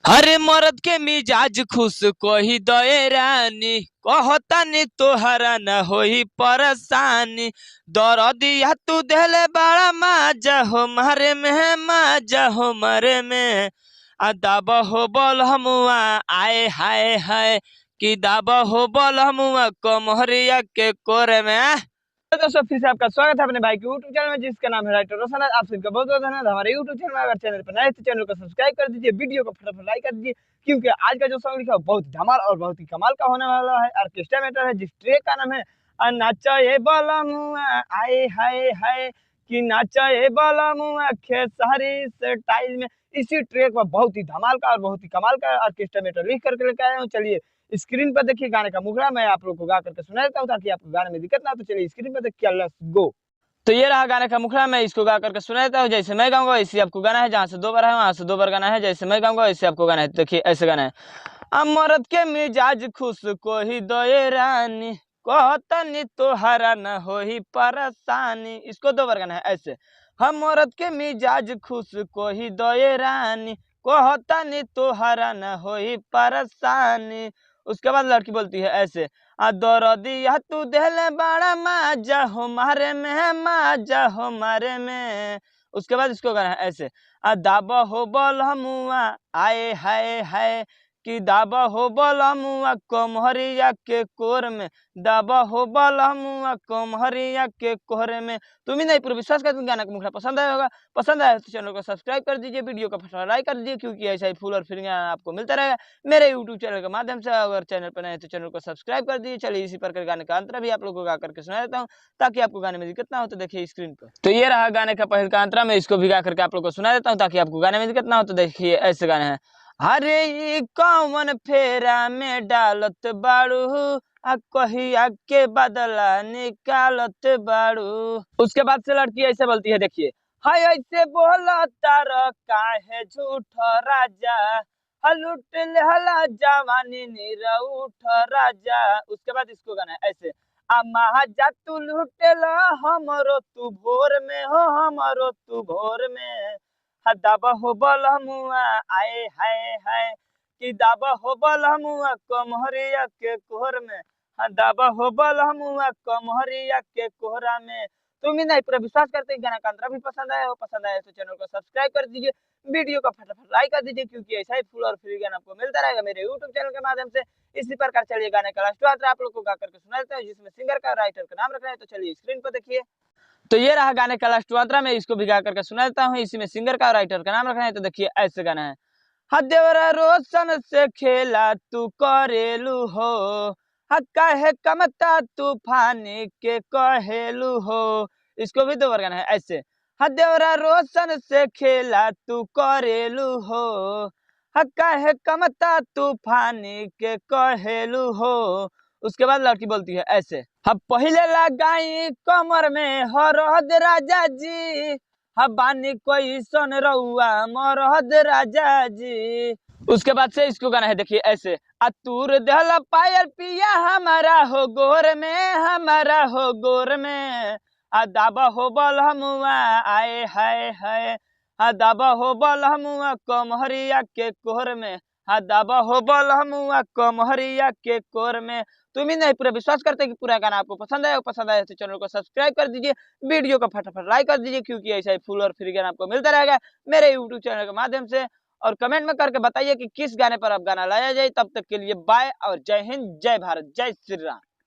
हरे मर्द के मिजाज खुश कही दए रानी, कहतानी तोहरा न होई परेशानी। दरदिया तू देले बड़ा माजा हो मारे में, माजा हो मारे में। आ दाबा हो बल हमुआ, आए हाय हाय कि दाबा हो बल हमुआ कमहरिया के कोरे में। तो दोस्तों फिर से आपका स्वागत है अपने भाई के यूट्यूब चैनल में, जिसका नाम है राइटर रोशन। आप सभी का बहुत बहुत धन्यवाद। हमारे यूट्यूब चैनल में अगर चैनल पर नए तो चैनल को सब्सक्राइब कर दीजिए, वीडियो को फटाफट लाइक कर दीजिए, क्योंकि आज का जो सॉन्ग लिखा है बहुत धमाल और बहुत ही कमाल का होने वाला है। ऑर्केस्ट्रा मैटर है, जिस ट्रैक का नाम है नाचा ये बाला मुआ, आए हाय हाय कि नाचा ये बाला मुआ खेसारी स्टाइल में। इसी ट्रैक में बहुत ही धमाल का और बहुत ही कमाल का ऑर्केस्ट्रा मैटर लिख करके लेके आया हूँ। चलिए स्क्रीन पर देखिए गाने का मुखड़ा, मैं आप लोग को गा करके सुना देता हूँ ताकि आपको गाने में दिक्कत ना हो। तो चलिए स्क्रीन पर देखिए, लेट्स गो। तो ये रहा गाने का मुखड़ा, मैं इसको गा करके सुना देता हूँ। जैसे मैं गाऊंगा वैसे आपको गाना है, जहाँ से 2 बार है वहां से 2 बार गाना है। जैसे मैं गाऊंगा वैसे आपको गाना है। देखिए ऐसे गाना है। मरद के मिजाज खुश कोही दए रानी, कहतनी तोहरा न होई परेशानी। इसको 2 बार गाना है ऐसे। हम मरद के मिजाज खुश कोही दए रानी, कहतनी तोहरा न होई परेशानी। उसके बाद लड़की बोलती है ऐसे। दरदिया तू देले बड़ा माजा हो मारे में, माजा हो मारे में। उसके बाद इसको गाना है ऐसे। दाबा हो बल हमुआ, आए हाय हाय कि दाबा हो बल हमुआ कमहरिया के कोर में, दाबा हो बल हमुआ कमहरिया के कोहरे में। तुम ही नहीं पूरा विश्वास करते गाना का मुखड़ा पसंद आया होगा। पसंद आया तो चैनल को सब्सक्राइब कर दीजिए, वीडियो को फटाफट लाइक कर दीजिए, क्योंकि ऐसा ही फूल और फ्री आपको मिलता रहेगा मेरे यूट्यूब चैनल के माध्यम से। अगर चैनल पर नए तो चैनल को सब्सक्राइब कर दीजिए। चलिए इसी प्रकार गाने का अंतरा भी आप लोगों को गा करके सुना देता हूँ ताकि आपको गाने में दिक्कत ना हो। तो देखिए स्क्रीन पर। तो ये रहा गाने का पहले का अंतरा, मैं इसको भी गा करके आप लोग को सुना देता हूँ ताकि आपको गाने में दिक्कत ना हो। तो देखिए ऐसे गाने हैं। हरे ई कौन फेरा में डालत बाड़ू, कहिया के बदला निकालत बाड़ू। उसके बाद से लड़की ऐसे बोलती है, देखिए। हाय ऐसे बोला तार काहे झूठ राजा, लुट हला जवानी नीरा उठ राजा। उसके बाद इसको गाना है ऐसे। महाजा तू लुटेला हमरो तू भोर में हो, हमरो तू भोर में। दाबा हो बल हमुआ, आए हाय हाय कि दाबा हो बल हमुआ कमहरिया के कोहर में। दाबा हो बल हमुआ कमहरिया के कोहरा में। तुम ही नहीं पूरा विश्वास करते गाना का अंतरा भी पसंद आया हो। पसंद आया तो चैनल को सब्सक्राइब कर दीजिए, वीडियो को फटाफट लाइक कर दीजिए, क्योंकि ऐसा ही फुल और फ्री गाना आपको मिलता रहेगा मेरे यूट्यूब चैनल के माध्यम से। इसी प्रकार चलिए गाने का लास्ट अंतरा आप लोग को गा करके सुना देता हूँ, जिसमें सिंगर का राइटर का नाम रखना है। तो चलिए स्क्रीन पर देखिए। तो ये रहा गाने का लास्ट अंतरा, मैं इसको भी गा करके सुना देता हूँ। इसी में सिंगर का राइटर का नाम रखना है। तो देखिए ऐसे गाना है। देवरा रोशन से खेला तू करेलू हो, काहे कमता तूफानी के कहेलू हो। इसको भी 2 बार गाना है ऐसे। देवरा रोशन से खेला तू करेलू हो, काहे कमता तूफानी के कहेलू हो। उसके बाद लड़की बोलती है ऐसे। पहले लगाई कमर में हरहद राजा जी, बानी कोई सन रउआ मरहद राजा जी। उसके बाद से इसको गाना है, देखिए ऐसे। अतूर दहला पायल पिया हमारा हो गोर में, हमारा हो गोर में। दाबा हो बल हमुआ, आए हाय हाय दाबा हो बल हमुआ कमहरिया के कोहर में। दाबा हो बल हमुआ कमहरिया के कोहर में। तुम ही नहीं पूरा विश्वास करते कि पूरा गाना आपको पसंद आया। पसंद आया तो चैनल को सब्सक्राइब कर दीजिए, वीडियो को फटाफट लाइक कर दीजिए, क्योंकि ऐसा ही फुल और फ्री गाना आपको मिलता रहेगा मेरे यूट्यूब चैनल के माध्यम से। और कमेंट में करके बताइए कि किस गाने पर आप गाना लाया जाए। तब तक के लिए बाय और जय हिंद, जय भारत, जय श्री राम।